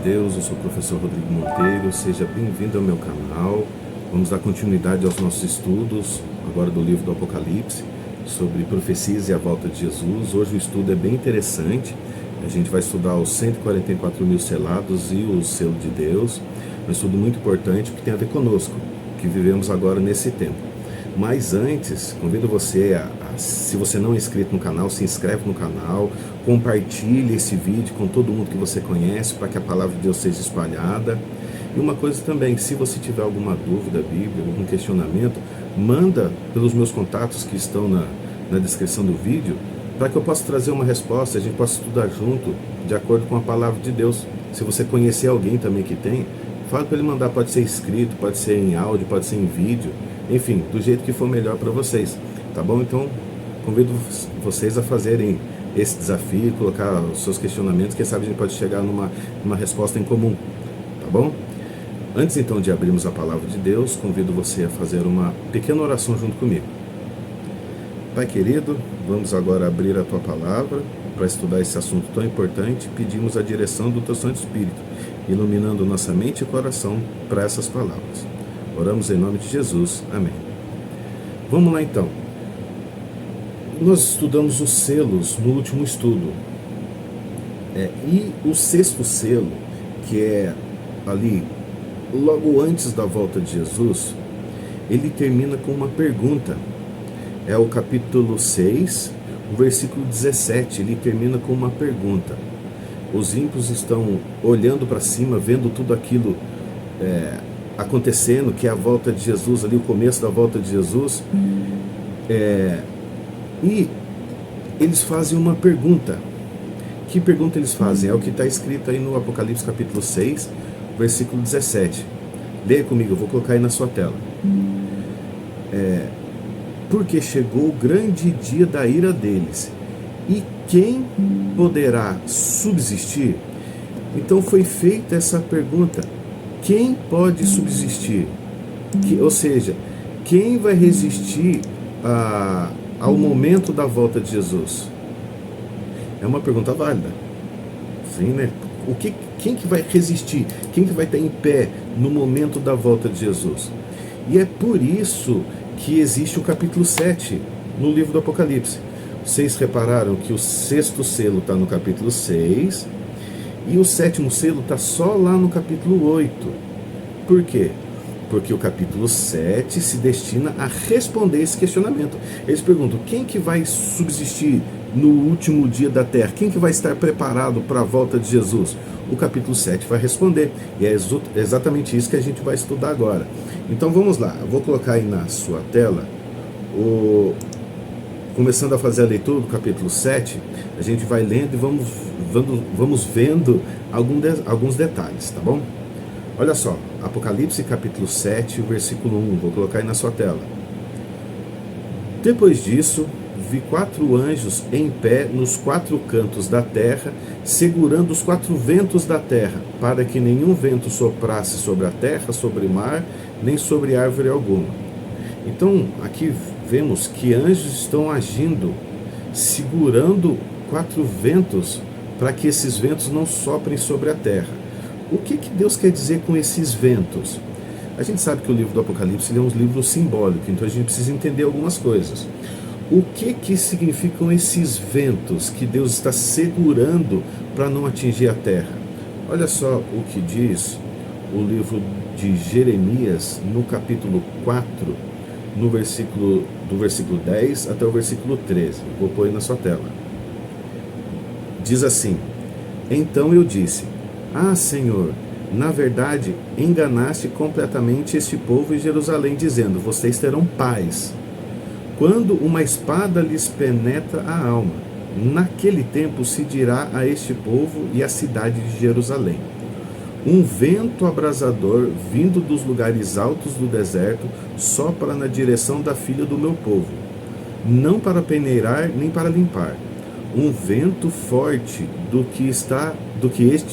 Deus, eu sou o professor Rodrigo Monteiro, seja bem-vindo ao meu canal. Vamos dar continuidade aos nossos estudos, agora do livro do Apocalipse, sobre profecias e a volta de Jesus. Hoje o estudo é bem interessante, a gente vai estudar os 144 mil selados e o selo de Deus, um estudo muito importante que tem a ver conosco, que vivemos agora nesse tempo. Mas antes, convido você se você não é inscrito no canal, se inscreve no canal, compartilhe esse vídeo com todo mundo que você conhece, para que a palavra de Deus seja espalhada. E uma coisa também, se você tiver alguma dúvida bíblica, algum questionamento, manda pelos meus contatos que estão na descrição do vídeo, para que eu possa trazer uma resposta, a gente possa estudar junto, de acordo com a palavra de Deus. Se você conhecer alguém também que tem, fala para ele mandar, pode ser escrito, pode ser em áudio, pode ser em vídeo, enfim, do jeito que for melhor para vocês, tá bom? Então, convido vocês a fazerem esse desafio, colocar os seus questionamentos, quem sabe a gente pode chegar numa resposta em comum, tá bom? Antes então de abrirmos a palavra de Deus, convido você a fazer uma pequena oração junto comigo. Pai querido, vamos agora abrir a Tua palavra para estudar esse assunto tão importante. Pedimos a direção do Teu Santo Espírito, iluminando nossa mente e coração para essas palavras. Oramos em nome de Jesus. Amém. Vamos lá então. Nós estudamos os selos no último estudo. E o sexto selo, que é ali, logo antes da volta de Jesus, ele termina com uma pergunta. É o capítulo 6, o versículo 17, ele termina com uma pergunta. Os ímpios estão olhando para cima, vendo tudo aquilo acontecendo, que é a volta de Jesus, ali o começo da volta de Jesus, e eles fazem uma pergunta. Que pergunta eles fazem? É o que está escrito aí no Apocalipse capítulo 6, versículo 17. Leia comigo, eu vou colocar aí na sua tela. Porque chegou o grande dia da ira deles, e quem poderá subsistir? Então foi feita essa pergunta: quem pode subsistir? Ou seja, quem vai resistir ao momento da volta de Jesus? É uma pergunta válida. Sim, né? Quem que vai resistir? Quem que vai estar em pé no momento da volta de Jesus? E é por isso que existe o capítulo 7 no livro do Apocalipse. Vocês repararam que o sexto selo está no capítulo 6 e o sétimo selo está só lá no capítulo 8. Por quê? Porque o capítulo 7 se destina a responder esse questionamento. Eles perguntam: quem que vai subsistir no último dia da terra? Quem que vai estar preparado para a volta de Jesus? O capítulo 7 vai responder. E é exatamente isso que a gente vai estudar agora. Então vamos lá, eu vou colocar aí na sua tela, começando a fazer a leitura do capítulo 7, a gente vai lendo e vamos vendo alguns detalhes, tá bom? Olha só, Apocalipse capítulo 7, versículo 1, vou colocar aí na sua tela. Depois disso, vi 4 anjos em pé nos 4 cantos da terra, segurando os 4 ventos da terra, para que nenhum vento soprasse sobre a terra, sobre o mar, nem sobre árvore alguma. Então, aqui vemos que anjos estão agindo, segurando 4 ventos, para que esses ventos não soprem sobre a terra. O que Deus quer dizer com esses ventos? A gente sabe que o livro do Apocalipse é um livro simbólico, então a gente precisa entender algumas coisas. O que significam esses ventos que Deus está segurando para não atingir a terra? Olha só o que diz o livro de Jeremias, no capítulo 4, do versículo 10 até o versículo 13. Vou pôr aí na sua tela. Diz assim: então eu disse: Senhor, na verdade enganaste completamente este povo em Jerusalém, dizendo: vocês terão paz, quando uma espada lhes penetra a alma. Naquele tempo se dirá a este povo e à cidade de Jerusalém: um vento abrasador, vindo dos lugares altos do deserto, sopra na direção da filha do meu povo, não para peneirar nem para limpar. Um vento forte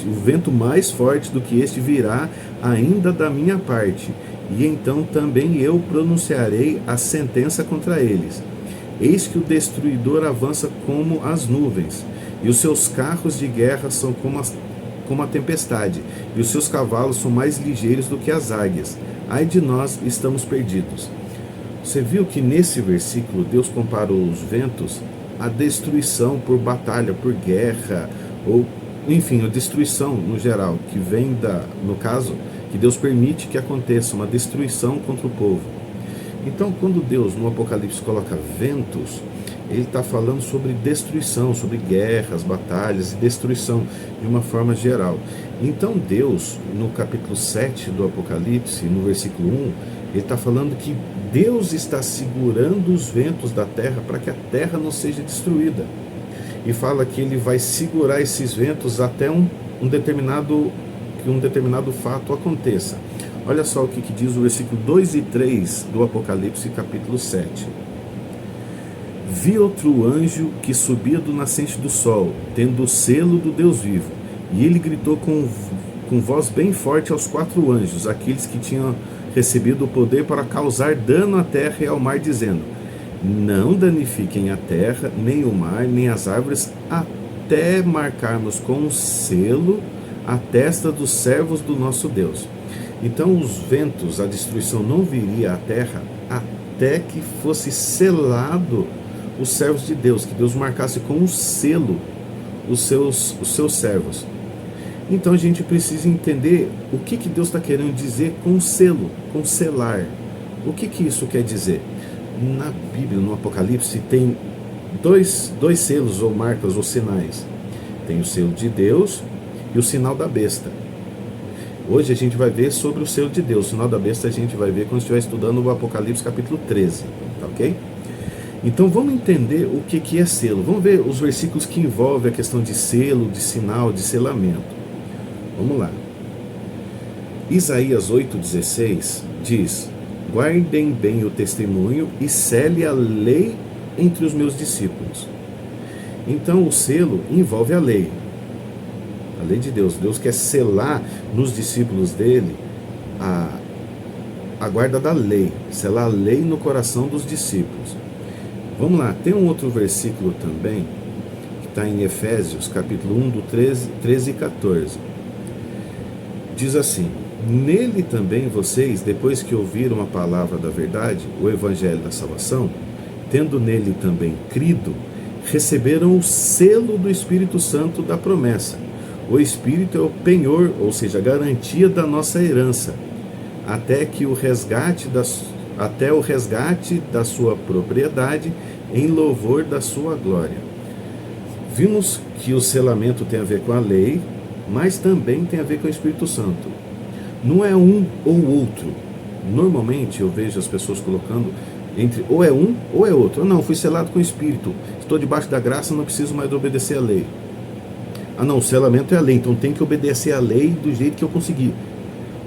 o vento mais forte do que este virá ainda da minha parte, e então também eu pronunciarei a sentença contra eles. Eis que o destruidor avança como as nuvens, e os seus carros de guerra são como as como a tempestade, e os seus cavalos são mais ligeiros do que as águias. Ai de nós, estamos perdidos. Você viu que nesse versículo Deus comparou os ventos à destruição por batalha, por guerra, ou enfim, a destruição no geral, que vem no caso, que Deus permite que aconteça uma destruição contra o povo. Então, quando Deus no Apocalipse coloca ventos, ele está falando sobre destruição, sobre guerras, batalhas e destruição de uma forma geral. Então Deus, no capítulo 7 do Apocalipse, no versículo 1, ele está falando que Deus está segurando os ventos da terra para que a terra não seja destruída. E fala que ele vai segurar esses ventos até um determinado fato aconteça. Olha só o que diz o versículo 2 e 3 do Apocalipse, capítulo 7. Vi outro anjo que subia do nascente do sol, tendo o selo do Deus vivo. E ele gritou com voz bem forte aos 4 anjos, aqueles que tinham recebido o poder para causar dano à terra e ao mar, dizendo: não danifiquem a terra, nem o mar, nem as árvores, até marcarmos com um selo a testa dos servos do nosso Deus. Então os ventos, a destruição não viria à terra até que fosse selado os servos de Deus, que Deus marcasse com um selo os seus servos. Então a gente precisa entender o que Deus está querendo dizer com selo, com selar. O que isso quer dizer? Na Bíblia, no Apocalipse, tem dois selos ou marcas ou sinais. Tem o selo de Deus e o sinal da besta. Hoje a gente vai ver sobre o selo de Deus. O sinal da besta a gente vai ver quando estiver estudando o Apocalipse capítulo 13, tá ok? Então vamos entender o que é selo. Vamos ver os versículos que envolvem a questão de selo, de sinal, de selamento. Vamos lá. Isaías 8,16 diz: guardem bem o testemunho e sele a lei entre os meus discípulos. Então o selo envolve a lei de Deus. Deus quer selar nos discípulos dele a guarda da lei, selar a lei no coração dos discípulos. Vamos lá, tem um outro versículo também, que está em Efésios, capítulo 1, do 13 e 14. Diz assim: nele também vocês, depois que ouviram a palavra da verdade, o evangelho da salvação, tendo nele também crido, receberam o selo do Espírito Santo da promessa. O Espírito é o penhor, ou seja, a garantia da nossa herança, até o resgate da sua propriedade, em louvor da sua glória. Vimos que o selamento tem a ver com a lei, mas também tem a ver com o Espírito Santo. Não é um ou outro. Normalmente eu vejo as pessoas colocando entre ou é um ou é outro. Não, fui selado com o Espírito, estou debaixo da graça, não preciso mais obedecer a lei. Ah não, o selamento é a lei, então tem que obedecer a lei do jeito que eu conseguir.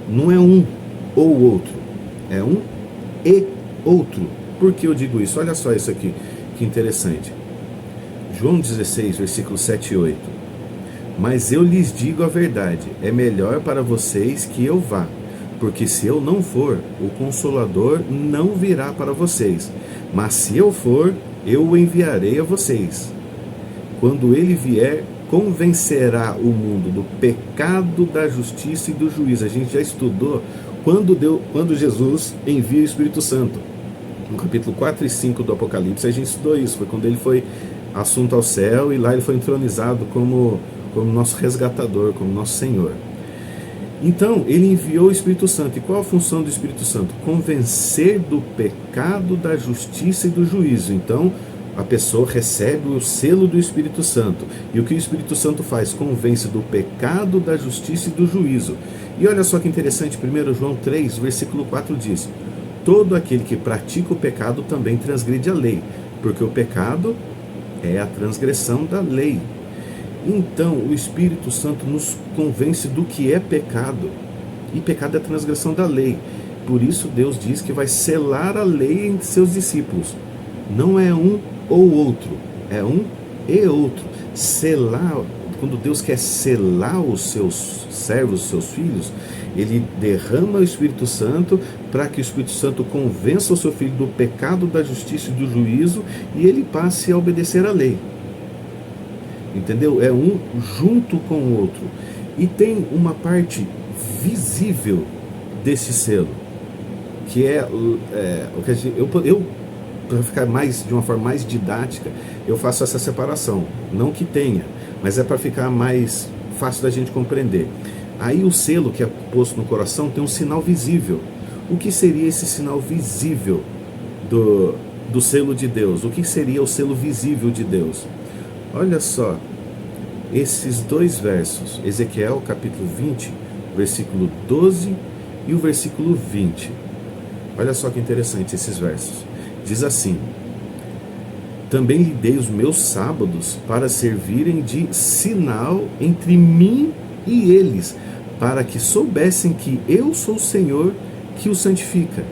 Não é um ou outro, é um e outro. Por que eu digo isso? Olha só isso aqui, que interessante. João 16, versículos 7 e 8. Mas eu lhes digo a verdade, é melhor para vocês que eu vá, porque se eu não for, o Consolador não virá para vocês, mas se eu for, eu o enviarei a vocês. Quando ele vier, convencerá o mundo do pecado, da justiça e do juízo. A gente já estudou quando Jesus envia o Espírito Santo. No capítulo 4 e 5 do Apocalipse, a gente estudou isso. Foi quando ele foi assunto ao céu e lá ele foi entronizado como nosso resgatador, como nosso Senhor. Então, ele enviou o Espírito Santo. E qual a função do Espírito Santo? Convencer do pecado, da justiça e do juízo. Então, a pessoa recebe o selo do Espírito Santo. E o que o Espírito Santo faz? Convence do pecado, da justiça e do juízo. E olha só que interessante, 1 João 3, versículo 4 diz: todo aquele que pratica o pecado também transgride a lei, porque o pecado é a transgressão da lei. Então, o Espírito Santo nos convence do que é pecado. E pecado é a transgressão da lei. Por isso, Deus diz que vai selar a lei entre seus discípulos. Não é um ou outro, é um e outro. Selar, quando Deus quer selar os seus servos, os seus filhos, ele derrama o Espírito Santo para que o Espírito Santo convença o seu filho do pecado, da justiça e do juízo, e ele passe a obedecer a lei. Entendeu? É um junto com o outro. E tem uma parte visível desse selo, que é o que eu para ficar de uma forma mais didática, eu faço essa separação. Não que tenha, mas é para ficar mais fácil da gente compreender. Aí o selo que é posto no coração tem um sinal visível. O que seria esse sinal visível do selo de Deus? O que seria o selo visível de Deus? Olha só, esses dois versos, Ezequiel capítulo 20, versículo 12 e o versículo 20. Olha só que interessante esses versos. Diz assim: também lhe dei os meus sábados para servirem de sinal entre mim e eles, para que soubessem que eu sou o Senhor que os santifica.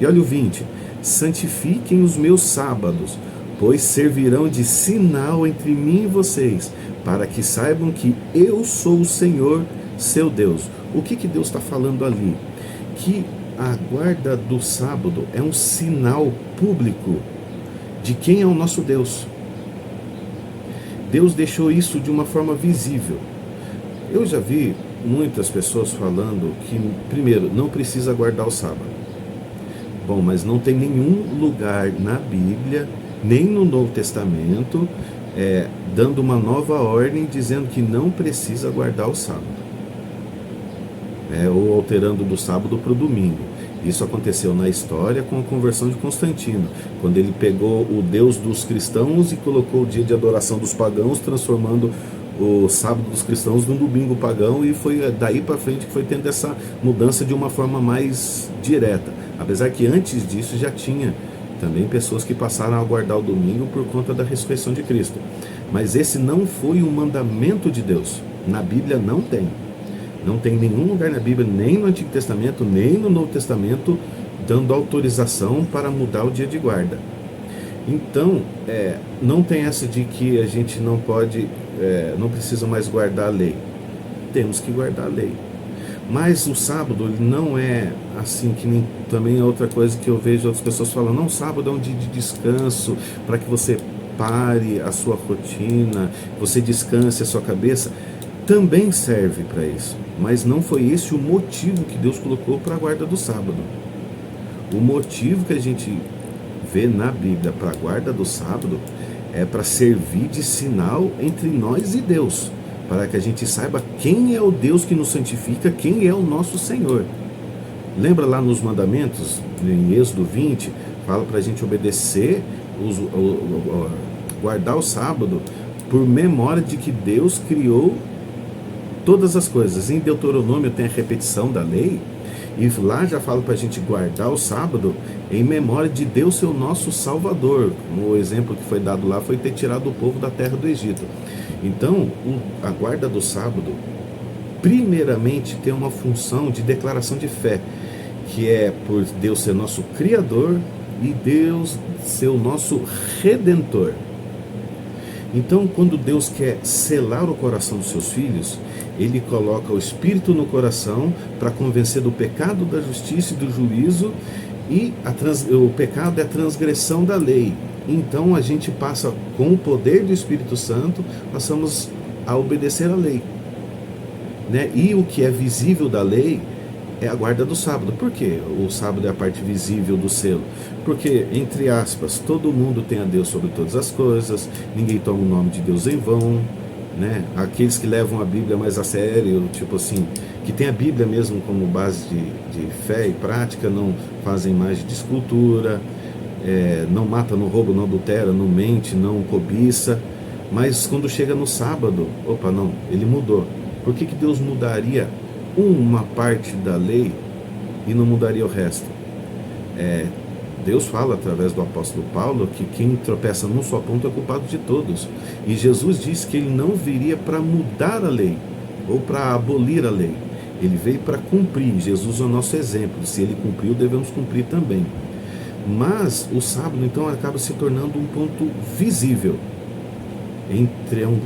E olha o 20: santifiquem os meus sábados, pois servirão de sinal entre mim e vocês, para que saibam que eu sou o Senhor, seu Deus. O que Deus está falando ali? Que a guarda do sábado é um sinal público de quem é o nosso Deus. Deus deixou isso de uma forma visível. Eu já vi muitas pessoas falando que, primeiro, não precisa guardar o sábado. Bom, mas não tem nenhum lugar na Bíblia, nem no Novo Testamento, dando uma nova ordem dizendo que não precisa guardar o sábado. Ou alterando do sábado para o domingo. Isso aconteceu na história com a conversão de Constantino, quando ele pegou o Deus dos cristãos e colocou o dia de adoração dos pagãos, transformando o sábado dos cristãos num domingo pagão, e foi daí para frente que foi tendo essa mudança de uma forma mais direta. Apesar que antes disso já tinha também pessoas que passaram a guardar o domingo por conta da ressurreição de Cristo. Mas esse não foi um mandamento de Deus. Na Bíblia não tem. Não tem nenhum lugar na Bíblia, nem no Antigo Testamento, nem no Novo Testamento, dando autorização para mudar o dia de guarda. Então, não tem essa de que a gente não pode, não precisa mais guardar a lei. Temos que guardar a lei. Mas o sábado ele não é assim, que nem também é outra coisa que eu vejo outras pessoas falando, não, sábado é um dia de descanso, para que você pare a sua rotina, você descanse a sua cabeça. Também serve para isso, mas não foi esse o motivo que Deus colocou para a guarda do sábado. O motivo que a gente vê na Bíblia para a guarda do sábado é para servir de sinal entre nós e Deus, para que a gente saiba quem é o Deus que nos santifica, quem é o nosso Senhor. Lembra lá nos mandamentos, em Êxodo 20, fala para a gente obedecer, guardar o sábado, por memória de que Deus criou todas as coisas. Em Deuteronômio tem a repetição da lei, e lá já fala para a gente guardar o sábado em memória de Deus ser o nosso Salvador. O exemplo que foi dado lá foi ter tirado o povo da terra do Egito. Então, a guarda do sábado, primeiramente, tem uma função de declaração de fé, que é por Deus ser nosso Criador e Deus ser o nosso Redentor. Então, quando Deus quer selar o coração dos seus filhos, Ele coloca o Espírito no coração para convencer do pecado, da justiça e do juízo, e o pecado é a transgressão da lei. Então, a gente passa, com o poder do Espírito Santo, passamos a obedecer a lei. E o que é visível da lei é a guarda do sábado. Por quê? O sábado é a parte visível do selo. Porque, entre aspas, todo mundo tem a Deus sobre todas as coisas, ninguém toma o nome de Deus em vão, Aqueles que levam a Bíblia mais a sério, tipo assim, que tem a Bíblia mesmo como base de fé e prática, não fazem imagem de escultura, não mata, não rouba, não adultera, não mente, não cobiça. Mas quando chega no sábado, não, ele mudou. Por que Deus mudaria uma parte da lei e não mudaria o resto? Deus fala através do apóstolo Paulo que quem tropeça num só ponto é culpado de todos. E Jesus disse que ele não viria para mudar a lei ou para abolir a lei. Ele veio para cumprir. Jesus é o nosso exemplo. Se ele cumpriu, devemos cumprir também. Mas o sábado, então, acaba se tornando um ponto visível,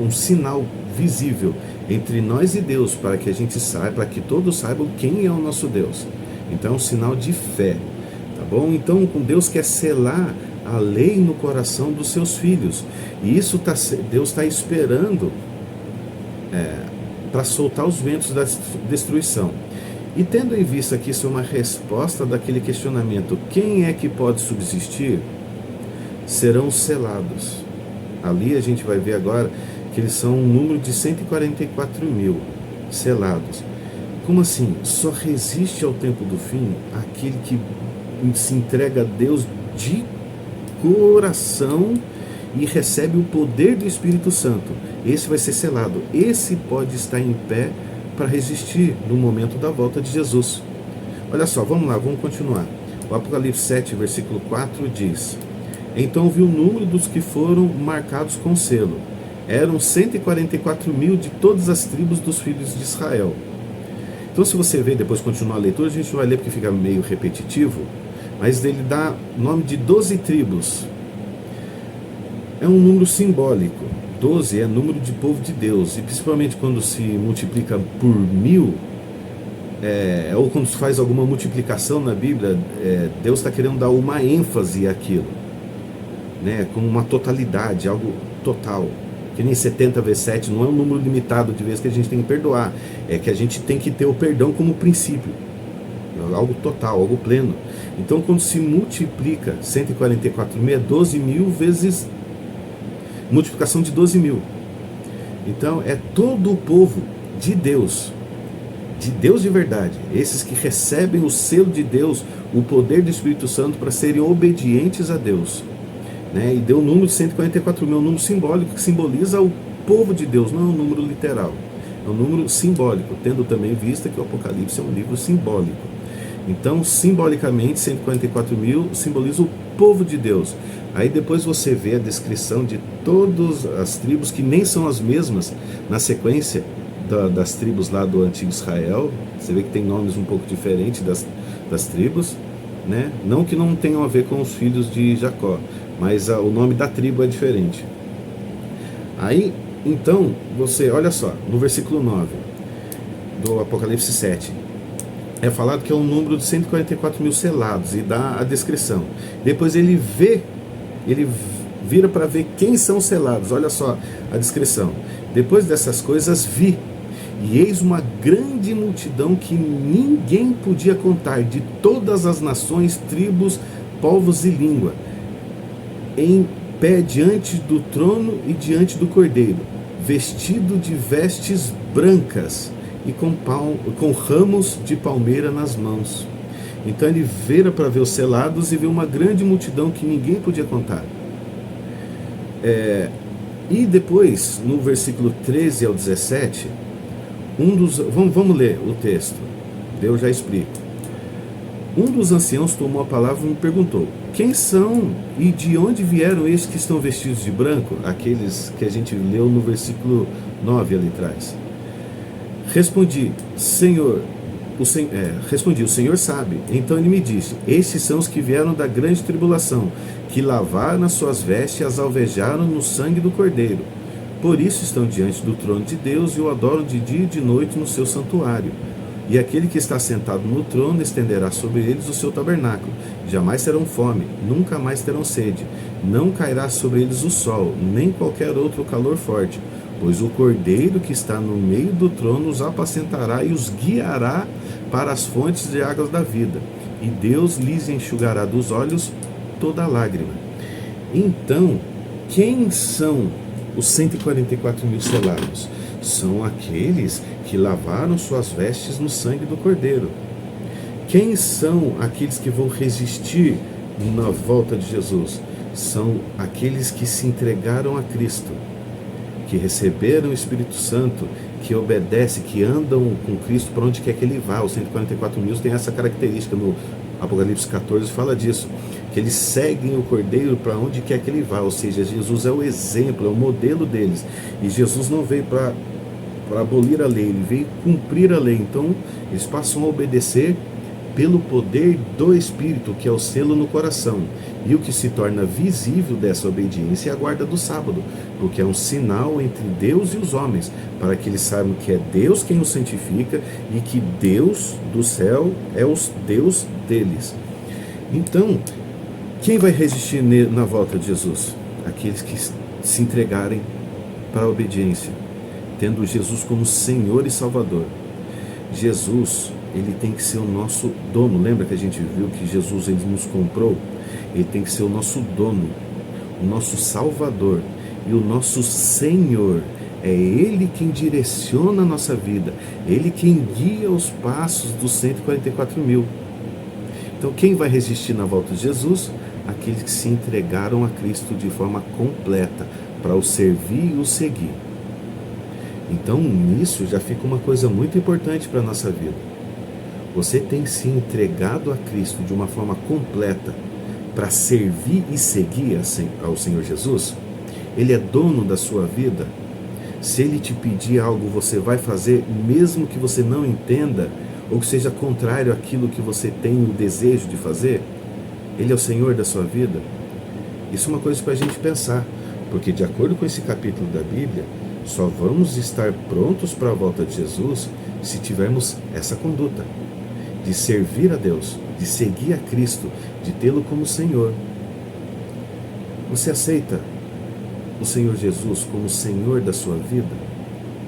um sinal visível entre nós e Deus, para que a gente saiba, para que todos saibam quem é o nosso Deus. Então é um sinal de fé, tá bom? Então Deus quer selar a lei no coração dos seus filhos, e isso Deus está esperando para soltar os ventos da destruição. E tendo em vista que isso é uma resposta daquele questionamento, quem é que pode subsistir? Serão selados. Ali a gente vai ver agora que eles são um número de 144 mil selados. Como assim? Só resiste ao tempo do fim aquele que se entrega a Deus de coração e recebe o poder do Espírito Santo. Esse vai ser selado. Esse pode estar em pé para resistir no momento da volta de Jesus. Olha só, vamos lá, vamos continuar. O Apocalipse 7, versículo 4 diz: Então vi o número dos que foram marcados com selo. Eram 144 mil de todas as tribos dos filhos de Israel. Então, se você ver, depois continuar a leitura, a gente não vai ler porque fica meio repetitivo, mas ele dá nome de 12 tribos. É um número simbólico. 12 é número de povo de Deus, e principalmente quando se multiplica por 1000, ou quando se faz alguma multiplicação na Bíblia, Deus está querendo dar uma ênfase àquilo, né, como uma totalidade, algo total. Que nem 70 vezes 7 não é um número limitado de vezes que a gente tem que perdoar, é que a gente tem que ter o perdão como princípio, algo total, algo pleno. Então, quando se multiplica 144 mil, é 12 mil vezes multiplicação de 12 mil. Então, é todo o povo de Deus de verdade, esses que recebem o selo de Deus, o poder do Espírito Santo para serem obedientes a Deus, né? E deu o número de 144 mil, um número simbólico que simboliza o povo de Deus, não é um número literal, é um número simbólico, tendo também vista que o Apocalipse é um livro simbólico. Então, simbolicamente, 144 mil simboliza o povo de Deus. Aí depois você vê a descrição de todas as tribos, que nem são as mesmas na sequência das tribos lá do antigo Israel. Você vê que tem nomes um pouco diferentes das tribos, né? Não que não tenham a ver com os filhos de Jacó, mas o nome da tribo é diferente. Aí, então, você, olha só, no versículo 9 do Apocalipse 7, é falado que é um número de 144 mil selados, e dá a descrição. Depois ele vira para ver quem são selados. Olha só a descrição. Depois dessas coisas vi, e eis uma grande multidão que ninguém podia contar, de todas as nações, tribos, povos e língua, em pé diante do trono e diante do Cordeiro, vestido de vestes brancas e com ramos de palmeira nas mãos. Então ele vira para ver os selados e vê uma grande multidão que ninguém podia contar. E depois, no versículo 13 ao 17, vamos ler o texto, eu já explico. Um dos anciãos tomou a palavra e me perguntou: quem são e de onde vieram estes que estão vestidos de branco? Aqueles que a gente leu no versículo 9 ali atrás. Respondi: o Senhor sabe. Então ele me disse: estes são os que vieram da grande tribulação, que lavaram as suas vestes e as alvejaram no sangue do Cordeiro. Por isso estão diante do trono de Deus e o adoram de dia e de noite no seu santuário. E aquele que está sentado no trono estenderá sobre eles o seu tabernáculo. Jamais terão fome, nunca mais terão sede. Não cairá sobre eles o sol, nem qualquer outro calor forte. Pois o Cordeiro que está no meio do trono os apacentará e os guiará para as fontes de águas da vida. E Deus lhes enxugará dos olhos toda lágrima. Então, quem são os 144 mil selados? São aqueles que lavaram suas vestes no sangue do Cordeiro. Quem são aqueles que vão resistir na volta de Jesus? São aqueles que se entregaram a Cristo, que receberam o Espírito Santo, que obedecem, que andam com Cristo para onde quer que ele vá. Os 144 mil tem essa característica, no Apocalipse 14 fala disso, que eles seguem o Cordeiro para onde quer que ele vá, ou seja, Jesus é o exemplo, é o modelo deles, e Jesus não veio para abolir a lei, ele veio cumprir a lei. Então eles passam a obedecer pelo poder do Espírito, que é o selo no coração. E o que se torna visível dessa obediência é a guarda do sábado, porque é um sinal entre Deus e os homens, para que eles saibam que é Deus quem os santifica e que Deus do céu é o Deus deles. Então, quem vai resistir na volta de Jesus? Aqueles que se entregarem para a obediência. tendo Jesus como Senhor e Salvador. Jesus, ele tem que ser o nosso dono. Lembra que a gente viu que Jesus, ele nos comprou? Ele tem que ser o nosso dono, o nosso Salvador e o nosso Senhor. É Ele quem direciona a nossa vida, Ele quem guia os passos dos 144 mil. Então quem vai resistir na volta de Jesus? Aqueles que se entregaram a Cristo de forma completa, para o servir e o seguir. Então nisso já fica uma coisa muito importante para a nossa vida. Você tem se entregado a Cristo de uma forma completa para servir e seguir ao Senhor Jesus? Ele é dono da sua vida? Se Ele te pedir algo, você vai fazer, mesmo que você não entenda, ou que seja contrário àquilo que você tem o desejo de fazer? Ele é o Senhor da sua vida? Isso é uma coisa para a gente pensar, porque de acordo com esse capítulo da Bíblia, só vamos estar prontos para a volta de Jesus se tivermos essa conduta de servir a Deus, de seguir a Cristo, de tê-lo como Senhor. Você aceita o Senhor Jesus como Senhor da sua vida,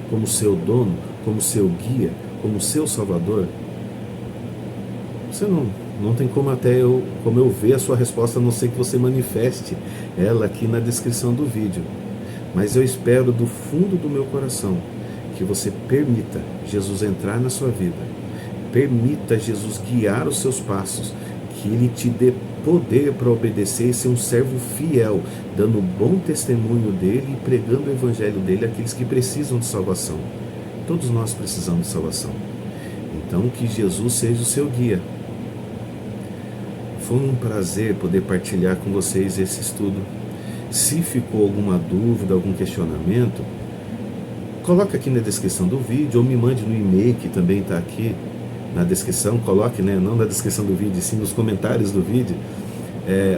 como seu dono, como seu guia, como seu Salvador? Você não tem como eu ver a sua resposta, a não ser que você manifeste ela aqui na descrição do vídeo. Mas eu espero do fundo do meu coração que você permita Jesus entrar na sua vida, permita Jesus guiar os seus passos, que Ele te dê poder para obedecer e ser um servo fiel, dando bom testemunho dEle e pregando o Evangelho dEle àqueles que precisam de salvação. Todos nós precisamos de salvação. Então que Jesus seja o seu guia. Foi um prazer poder partilhar com vocês esse estudo. Se ficou alguma dúvida, algum questionamento, coloca aqui na descrição do vídeo ou me mande no e-mail que também está aqui na descrição. Coloque, não na descrição do vídeo, sim nos comentários do vídeo,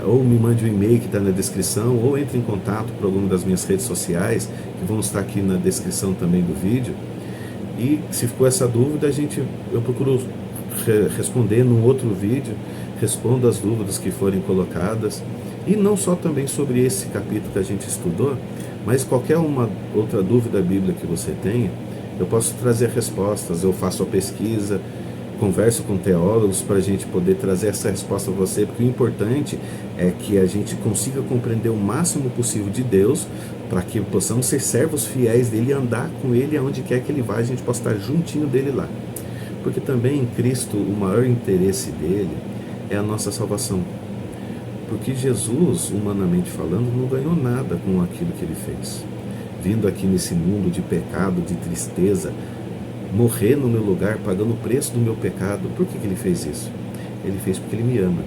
ou me mande o e-mail que está na descrição, ou entre em contato por alguma das minhas redes sociais que vão estar aqui na descrição também do vídeo. E se ficou essa dúvida, eu procuro responder num outro vídeo, respondo as dúvidas que forem colocadas, e não só também sobre esse capítulo que a gente estudou, mas qualquer uma outra dúvida bíblica que você tenha, eu posso trazer respostas. Eu faço a pesquisa, converso com teólogos para a gente poder trazer essa resposta a você, porque o importante é que a gente consiga compreender o máximo possível de Deus, para que possamos ser servos fiéis dele e andar com ele aonde quer que ele vá, a gente possa estar juntinho dele lá. Porque também em Cristo o maior interesse dele é a nossa salvação. Porque Jesus, humanamente falando, não ganhou nada com aquilo que ele fez. Vindo aqui nesse mundo de pecado, de tristeza, morrer no meu lugar, pagando o preço do meu pecado. Por que ele fez isso? Ele fez porque ele me ama.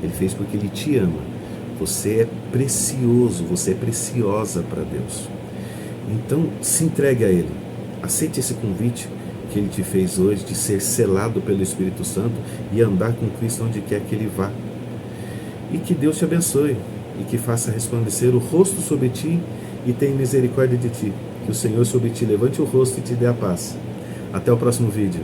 Ele fez porque ele te ama. Você é precioso, você é preciosa para Deus. Então, se entregue a Ele. Aceite esse convite que Ele te fez hoje, de ser selado pelo Espírito Santo e andar com Cristo onde quer que Ele vá. E que Deus te abençoe e que faça resplandecer o rosto sobre ti e tenha misericórdia de ti. Que o Senhor sobre ti levante o rosto e te dê a paz. Até o próximo vídeo.